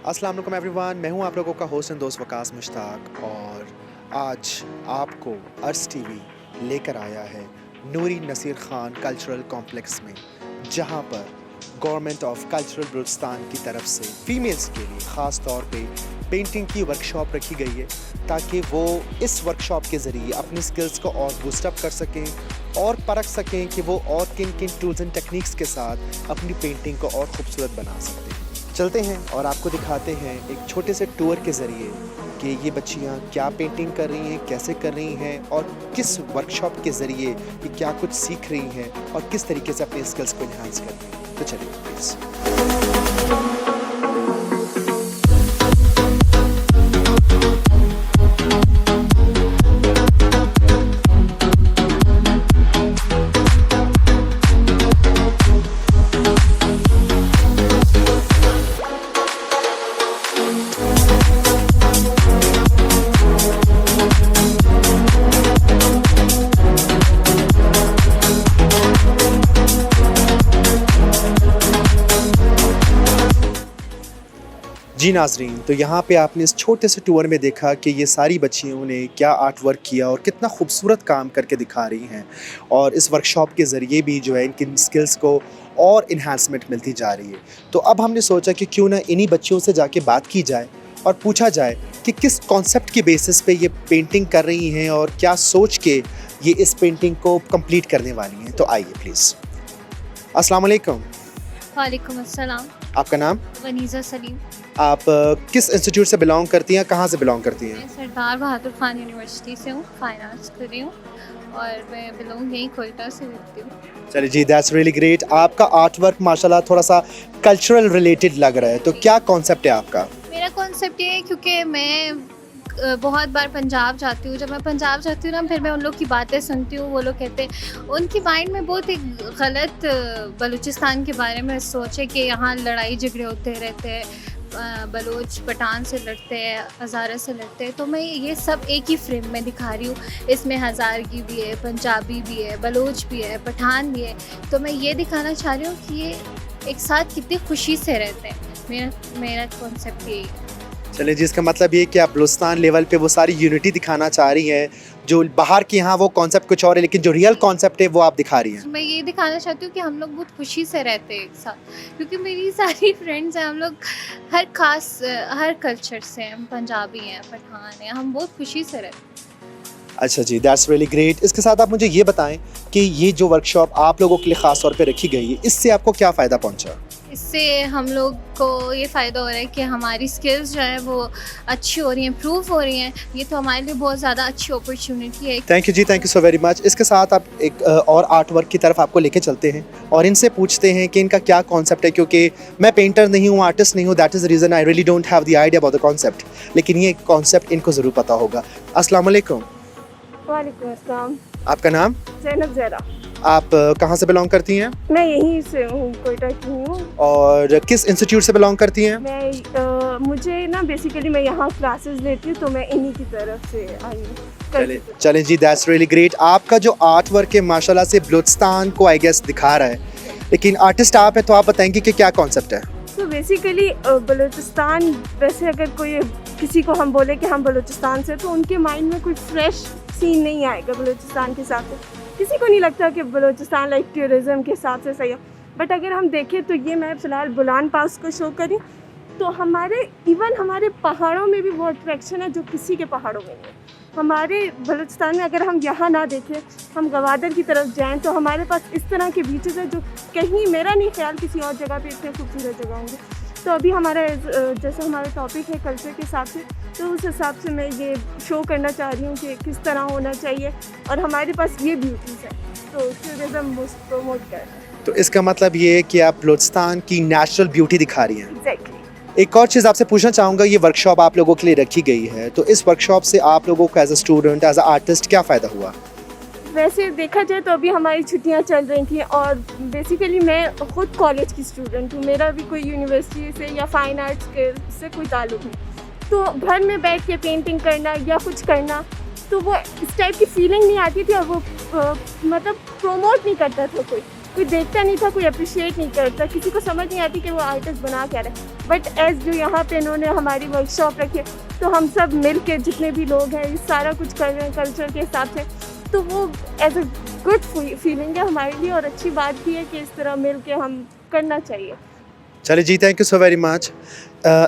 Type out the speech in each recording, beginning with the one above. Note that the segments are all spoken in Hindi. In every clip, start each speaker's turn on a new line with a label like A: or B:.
A: अस्सलाम वालेकुम एवरीवन, मैं हूं आप लोगों का होस्ट एंड दोस्त वकास मुश्ताक और आज आपको अर्स टीवी लेकर आया है नूरी नसीर खान कल्चरल कॉम्प्लेक्स में, जहां पर गवर्नमेंट ऑफ कल्चरल बलूचिस्तान की तरफ से फ़ीमेल्स के लिए ख़ास तौर पे पेंटिंग की वर्कशॉप रखी गई है ताकि वो इस वर्कशॉप के ज़रिए अपनी स्किल्स को और बूस्टअप कर सकें और परख सकें कि वो और किन किन टूल्स एंड टेक्निक्स के साथ अपनी पेंटिंग को और ख़ूबसूरत बना सकते हैं। चलते हैं और आपको दिखाते हैं एक छोटे से टूर के ज़रिए कि ये बच्चियाँ क्या पेंटिंग कर रही हैं, कैसे कर रही हैं और किस वर्कशॉप के ज़रिए ये क्या कुछ सीख रही हैं और किस तरीके से अपने स्किल्स को इन्हांस कर रही हैं। तो चलिए प्लीज़। जी नाज़रीन, तो यहाँ पे आपने इस छोटे से टूर में देखा कि ये सारी बच्चियों ने क्या आर्ट वर्क किया और कितना खूबसूरत काम करके दिखा रही हैं और इस वर्कशॉप के ज़रिए भी जो है इनकी स्किल्स को और इन्हांसमेंट मिलती जा रही है। तो अब हमने सोचा कि क्यों ना इन्हीं बच्चियों से जाके बात की जाए और पूछा जाए कि किस कॉन्सेप्ट की बेसिस पे ये पेंटिंग कर रही हैं और क्या सोच के ये इस पेंटिंग को कंप्लीट करने वाली हैं। तो आइए प्लीज़। अस्सलाम वालेकुम।
B: वालेकुम अस्सलाम।
A: आपका नाम?
B: वनीज़ा सलीम।
A: आप किस इंस्टीट्यूट से बिलोंग करती हैं, कहाँ से बिलोंग करती हैं?
B: मैं सरदार बहादुर खान यूनिवर्सिटी से हूँ, फाइनेंस कर रही हूँ और मैं बिलोंग यहीं कोयटा से करती हूँ।
A: चलिए जी, दैट्स रियली ग्रेट। आपका आर्ट वर्क माशाल्लाह थोड़ा सा कल्चरल रिलेटेड लग रहा है, तो क्या कॉन्सेप्ट है आपका?
B: मेरा कॉन्सेप्ट ये है क्योंकि मैं बहुत बार पंजाब जाती हूँ। जब मैं पंजाब जाती हूँ ना, फिर मैं उन लोग की बातें सुनती हूँ। वो लोग कहते हैं, उनकी माइंड में बहुत एक गलत बलूचिस्तान के बारे में सोच है कि यहाँ लड़ाई झगड़े होते रहते हैं, बलोच पठान से लड़ते हैं, हज़ारा से लड़ते हैं। तो मैं ये सब एक ही फ्रेम में दिखा रही हूँ। इसमें हज़ारगी भी है, पंजाबी भी है, बलोच भी है, पठान भी है। तो मैं ये दिखाना चाह रही हूँ कि ये एक साथ कितनी खुशी से रहते हैं। मेरा कॉन्सेप्ट यही है।
A: चलिए जी, इसका मतलब ये कि आप बलूचिस्तान लेवल पे वो सारी यूनिटी दिखाना चाह रही हैं, जो बाहर के यहाँ वो कॉन्सेप्ट कुछ और है लेकिन जो रियल कॉन्सेप्ट है वो आप दिखा रही हैं।
B: मैं ये दिखाना चाहती हूँ कि हम लोग बहुत खुशी से रहते हैं एक साथ, क्योंकि मेरी सारी फ्रेंड्स हैं, हम लोग हर कल्चर से हैं। हम पंजाबी हैं, पठान हैं, हम बहुत खुशी से रहते हैं।
A: अच्छा जी, दैट्स रियली ग्रेट। इसके साथ आप मुझे ये बताएं कि ये जो वर्कशॉप आप लोगों के लिए ख़ास तौर पे रखी गई है, इससे आपको क्या फ़ायदा पहुंचा?
B: इससे हम लोग को ये फ़ायदा हो रहा है कि हमारी स्किल्स जो है वो अच्छी हो रही हैं, इम्प्रूव हो रही हैं। ये तो हमारे लिए बहुत ज़्यादा अच्छी अपॉर्चुनिटी है।
A: Thank you ji, thank you so very much. इसके साथ आप एक और आर्ट वर्क की तरफ आपको लेके चलते हैं और इनसे पूछते हैं कि इनका क्या कॉन्सेप्ट है, क्योंकि मैं पेंटर नहीं हूँ, आर्टिस्ट नहीं हूँ। That is the reason I really don't have the idea about the concept, लेकिन ये कॉन्सेप्ट इनको ज़रूर पता होगा। अस्सलाम वालेकुम।
C: वालेकुम अस्सलाम।
A: आपका नाम?
C: ज़ैनब ज़हरा।
A: आप कहाँ से बिलोंग करती हैं?
C: मैं यहीं से हूँ, कोयटा की हूँ।
A: और किस इंस्टीट्यूट से बिलोंग करती हैं?
C: मुझे ना बेसिकली मैं यहाँ क्लासेस लेती हूँ, तो मैं इन्हीं की तरफ से आई हूँ।
A: चलें जी, दैट्स रियली ग्रेट। आपका जो आर्ट वर्क है माशाल्लाह से बलूचिस्तान को आई गेस दिखा रहा है, लेकिन आर्टिस्ट आप हैं तो आप बताएंगे कि क्या कॉन्सेप्ट है?
C: तो बेसिकली बलूचिस्तान, वैसे अगर कोई किसी को हम बोले कि हम बलूचिस्तान से, तो उनके माइंड में कोई फ्रेश सीन नहीं आएगा बलूचिस्तान के हिसाब से। किसी को नहीं लगता कि बलूचिस्तान लाइक टूरिज़म के हिसाब से सही है। बट अगर हम देखें तो ये मैं फ़िलहाल बुलान पास को शो करी, तो हमारे पहाड़ों में भी वो अट्रैक्शन है जो किसी के पहाड़ों में नहीं है। हमारे बलूचिस्तान में अगर हम यहाँ ना देखें, हम गवादर की तरफ जाएं, तो हमारे पास इस तरह के बीचेस हैं जो कहीं, मेरा नहीं ख्याल किसी और जगह पे इतने खूबसूरत जगह होंगे। तो अभी जैसे हमारा टॉपिक है कल्चर के हिसाब से, तो उस हिसाब से मैं ये शो करना चाह रही हूँ कि किस तरह होना चाहिए और हमारे पास ये ब्यूटीज़ है, तो टूरिज़म प्रमोट करना है।
A: तो इसका मतलब ये है कि आप बलूचिस्तान की नेचुरल ब्यूटी दिखा रही हैं।
C: एग्जैक्टली।
A: एक और चीज़ आपसे पूछना चाहूँगा, ये वर्कशॉप आप लोगों के लिए रखी गई है, तो इस वर्कशॉप से आप लोगों को as a student, as a artist क्या फ़ायदा हुआ?
C: वैसे देखा जाए तो अभी हमारी छुट्टियां चल रही थी और बेसिकली मैं खुद कॉलेज की स्टूडेंट हूँ। मेरा भी कोई यूनिवर्सिटी से या फाइन आर्ट्स से कोई ताल्लुक़ नहीं। तो घर में बैठ के पेंटिंग करना या कुछ करना, तो वो इस टाइप की फीलिंग नहीं आती थी और वो मतलब प्रोमोट नहीं करता था कोई। कोई देखता नहीं था, कोई अप्रिशिएट नहीं करता, किसी को समझ नहीं आती कि वो आर्टिस्ट बना क्या रहे। बट एज जो यहाँ पे इन्होंने हमारी वर्कशॉप रखी है, तो हम सब मिल के जितने भी लोग हैं ये सारा कुछ कर रहे हैं कल्चर के हिसाब से, तो वो एज अ गुड फीलिंग है हमारे लिए, और अच्छी बात भी है कि इस तरह मिल के हम करना चाहिए।
A: चलिए जी, thank you so very much.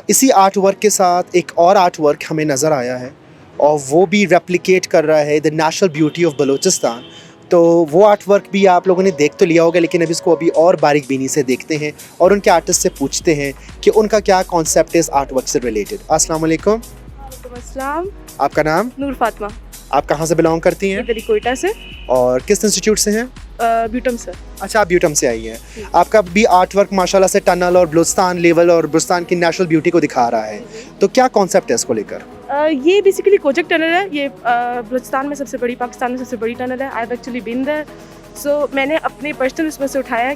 A: इसी आर्ट वर्क के साथ एक और आर्ट वर्क हमें नज़र आया है और वो भी रेप्लिकेट कर रहा है the natural beauty of Balochistan. तो वो आर्ट वर्क भी आप लोगों ने देख तो लिया होगा, लेकिन अब इसको अभी और बारीक बीनी से देखते हैं और उनके आर्टिस्ट से पूछते हैं कि उनका क्या कॉन्सेप्ट है इस आर्ट वर्क से रिलेटेड। अस्सलाम वालेकुम।
C: वालेकुम अस्सलाम।
A: आपका नाम?
C: नूर फातिमा।
A: आप कहाँ से बिलोंग करती हैं
C: इधर ही कोयटा से।
A: और किस इंस्टीट्यूट से हैं?
C: ब्यूटम सर।
A: अच्छा, आप ब्यूटम से आई हैं। आपका भी आर्ट वर्क माशाल्लाह से टनल और बलूचिस्तान लेवल और बलूचिस्तान की नेचुरल ब्यूटी को दिखा रहा है, तो क्या कॉन्सेप्ट है इसको लेकर?
C: ये बेसिकली कोचक टनल है। ये बलूचिस्तान में सबसे बड़ी, पाकिस्तान में सबसे बड़ी टनल है। I have actually been there, so मैंने अपने पर्सनल उसमें से उठाया।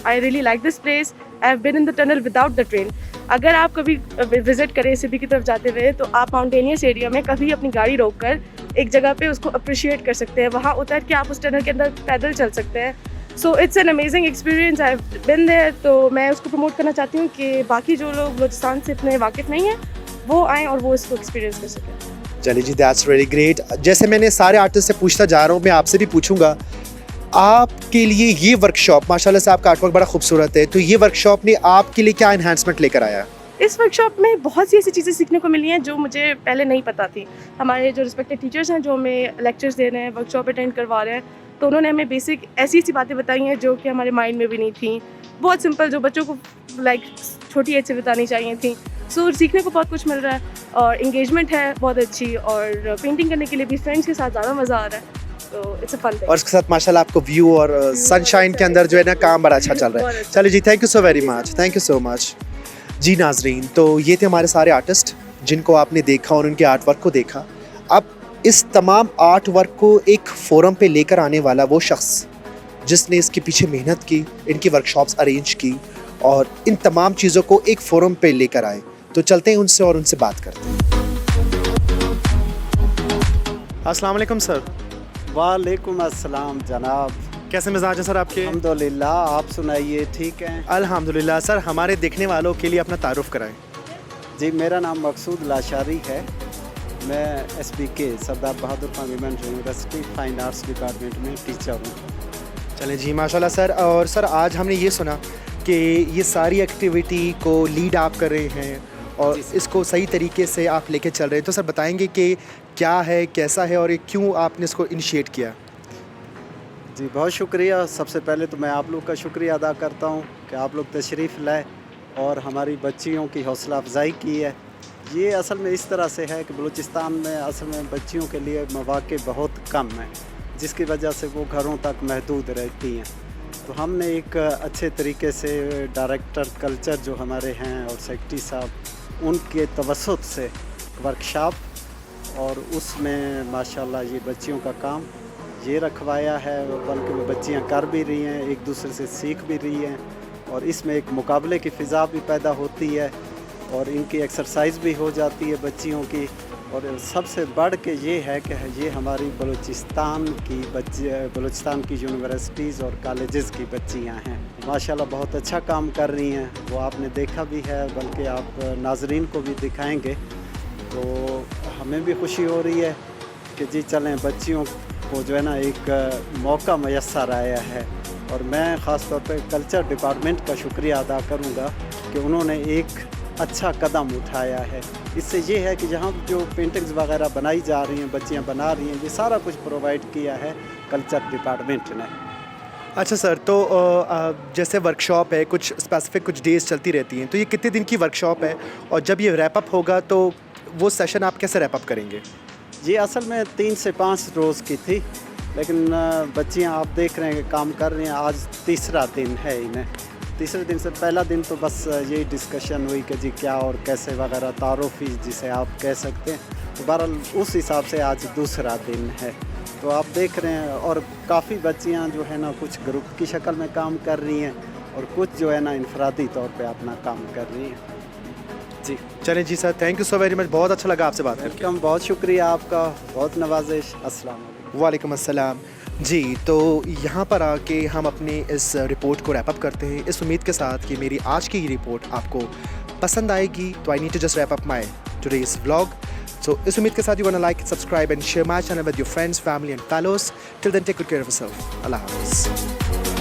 C: I really like this place. I have been in the tunnel without the train. अगर आप कभी विजिट करें सिटी की तरफ जाते हुए, तो आप माउंटेनियस एरिया में कभी अपनी गाड़ी रोक कर एक जगह पे उसको अप्रिशिएट कर सकते हैं। वहाँ उतर के आप उस टनल के अंदर पैदल चल सकते हैं। So it's an amazing experience. I have been there. तो मैं उसको प्रमोट करना चाहती हूँ कि बाकी जो लोग बलूचिस्तान से इतने वाकिफ़ नहीं हैं वो आएँ और वो इसको एक्सपीरियंस कर सकें।
A: चलिए जी, दैट्स रियली ग्रेट। जैसे मैंने सारे आर्टिस्ट से पूछता जा रहा हूँ, मैं आपसे भी पूछूंगा, आपके लिए ये वर्कशॉप माशाल्लाह से आपका आर्टवर्क बड़ा खूबसूरत है, तो ये वर्कशॉप ने आपके लिए क्या एनहांसमेंट लेकर आया?
C: इस वर्कशॉप में बहुत सी ऐसी चीज़ें सीखने को मिली हैं जो मुझे पहले नहीं पता थी। हमारे जो रिस्पेक्टेड टीचर्स हैं जो हमें लेक्चर्स दे रहे हैं, वर्कशॉप अटेंड करवा रहे हैं, तो उन्होंने हमें बेसिक ऐसी ऐसी बातें बताई हैं जो कि हमारे माइंड में भी नहीं थी। बहुत सिंपल, जो बच्चों को लाइक छोटी एज से बतानी चाहिए थी। सो सीखने को बहुत कुछ मिल रहा है और इंगेजमेंट है बहुत अच्छी, और पेंटिंग करने के लिए भी फ्रेंड्स के साथ ज़्यादा मज़ा आ रहा है। तो इट्स अ फन थिंग।
A: और इसके साथ माशाल्लाह आपको व्यू और सनशाइन के अंदर जो है ना काम बड़ा अच्छा चल रहा है। चलिए जी, thank you so very much. Thank you so much जी। नाजरीन, तो ये थे हमारे सारे आर्टिस्ट जिनको आपने देखा और उनके आर्ट वर्क को देखा। अब इस तमाम आर्ट वर्क को एक फोरम पे लेकर आने वाला वो शख्स जिसने इसके पीछे मेहनत की, इनकी वर्कशॉप्स अरेंज की और इन तमाम चीज़ों को एक फोरम पे लेकर आए, तो चलते हैं उनसे और उनसे बात करते हैं। अस्सलाम वालेकुम सर।
D: वालेकुम अस्सलाम जनाब।
A: कैसे मिजाज है सर आपके?
D: अल्हम्दुलिल्लाह, आप सुनाइए, ठीक हैं?
A: अल्हम्दुलिल्लाह। सर, हमारे देखने वालों के लिए अपना तारुफ कराएं।
D: जी, मेरा नाम मकसूद लाशारी है। मैं SBK Sardar Bahadur Khan women's university fine arts department में टीचर हूँ।
A: चलें जी, माशाल्लाह सर। और सर, आज हमने ये सुना कि ये सारी एक्टिविटी को लीड आप कर रहे हैं और इसको सही तरीके से आप लेके चल रहे हैं, तो सर बताएंगे कि क्या है, कैसा है और ये क्यों आपने इसको इनिशिएट किया?
D: जी, बहुत शुक्रिया। सबसे पहले तो मैं आप लोग का शुक्रिया अदा करता हूँ कि आप लोग तशरीफ़ लाए और हमारी बच्चियों की हौसला अफजाई की है। ये असल में इस तरह से है कि बलूचिस्तान में असल में बच्चियों के लिए मौक़े बहुत कम हैं, जिसकी वजह से वो घरों तक महदूद रहती हैं। तो हमने एक अच्छे तरीके से डायरेक्टर कल्चर जो हमारे हैं और सेक्रेटरी साहब, उनके तवस्सुत से वर्कशॉप, और उसमें माशाल्लाह ये बच्चियों का काम ये रखवाया है, बल्कि वो बच्चियाँ कर भी रही हैं, एक दूसरे से सीख भी रही हैं, और इसमें एक मुकाबले की फ़िज़ा भी पैदा होती है और इनकी एक्सरसाइज भी हो जाती है बच्चियों की। और सबसे बढ़ के ये है कि ये हमारी बलूचिस्तान की यूनिवर्सिटीज़ और कॉलेजेस की बच्चियां हैं। माशाल्लाह बहुत अच्छा काम कर रही हैं, वो आपने देखा भी है, बल्कि आप नाजरीन को भी दिखाएंगे। तो हमें भी खुशी हो रही है कि जी चलें, बच्चियों को जो है ना एक मौका मैसर आया है। और मैं ख़ास तौर पे कल्चर डिपार्टमेंट का शुक्रिया अदा करूँगा कि उन्होंने एक अच्छा कदम उठाया है। इससे ये है कि जहाँ जो पेंटिंग्स वगैरह बनाई जा रही हैं, बच्चियाँ बना रही हैं, ये सारा कुछ प्रोवाइड किया है कल्चर डिपार्टमेंट ने।
A: अच्छा सर, तो जैसे वर्कशॉप है, कुछ स्पेसिफिक कुछ डेज़ चलती रहती हैं, तो ये कितने दिन की वर्कशॉप है और जब ये रैप अप होगा तो वो सेशन आप कैसे रैप अप करेंगे?
D: ये असल में 3 से 5 रोज़ की थी, लेकिन बच्चियाँ आप देख रहे हैं कि काम कर रही हैं। आज तीसरा दिन है इन्हें। तीसरे दिन से पहला दिन तो बस यही डिस्कशन हुई कि जी क्या और कैसे वगैरह, तारुफ़ी जिसे आप कह सकते हैं। तो बहरहाल उस हिसाब से आज दूसरा दिन है। तो आप देख रहे हैं, और काफ़ी बच्चियाँ जो है ना कुछ ग्रुप की शक्ल में काम कर रही हैं और कुछ जो है ना इनफरादी तौर पे अपना काम कर रही हैं। जी
A: चलें जी sir, thank you so very much, बहुत अच्छा लगा आपसे बात करके।
D: वेलकम, बहुत शुक्रिया आपका, बहुत नवाजिश। अस्सलाम वालेकुम।
A: वालेकुम अस्सलाम। जी, तो यहाँ पर आके हम अपनी इस रिपोर्ट को रैप अप करते हैं इस उम्मीद के साथ कि मेरी आज की ये रिपोर्ट आपको पसंद आएगी। तो I need to just wrap up my today's vlog. So इस उम्मीद के साथ you want to like, subscribe and share my channel with your friends, family and fellows. Till then take good care of yourself. अल्लाह हाफ़िज़।